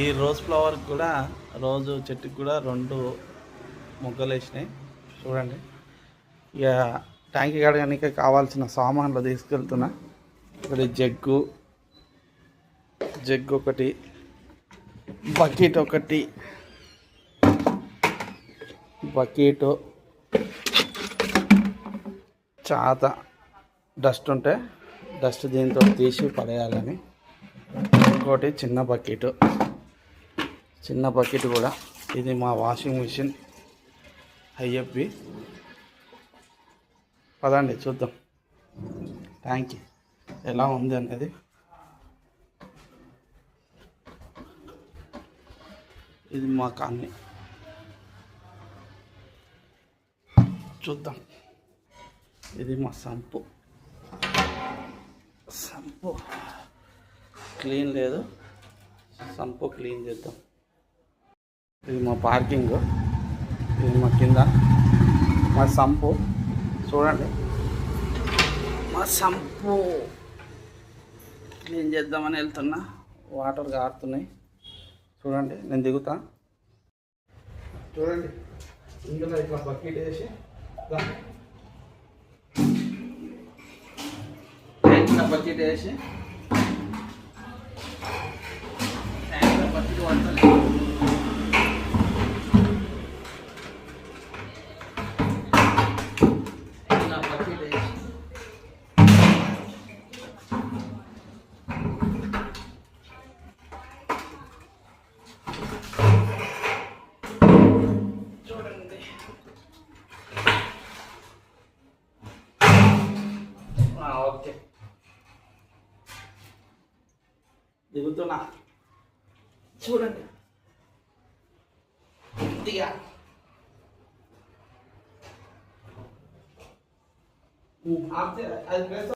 ఈ rose flower కూడా రోజు చెట్టుకి కూడా 2 మొగ్గలు వేసినాయి చూడండి. ఇక ట్యాంక్ కడగడానికి కావాల్సిన సామాన్లు తీసుకెళ్తున్నా. ఇక్కడ జగ్గు ఒకటి, బకెట్ ఒకటి, చాత డస్ట్ ఉంటే డస్ట్ దీంతో తీసి పడేయాలని, ఇంకోటి చిన్న బకెట్ కూడా. ఇది మా వాషింగ్ మిషన్ ఐఎఫ్బి. పదండి చూద్దాం ట్యాంక్ ఎలా ఉంది అనేది. ఇది మా కాలనీ చూద్దాం. ఇది మా సంపు క్లీన్ లేదు, సంపు క్లీన్ చేద్దాం. ఇది మా పార్కింగ్, ఇది మా కింద మా సంపు చూడండి. మా సంపు క్లీన్ చేద్దామని వెళ్తున్నా. వాటర్ కారుతున్నాయి చూడండి. నేను దిగుతా చూడండి. ఇందులో ఇట్లా బకెట్ వేసి బకెట్ వంటలే చూడండి. ఓకే దిగుతున్నా చూడండి. దిగా అది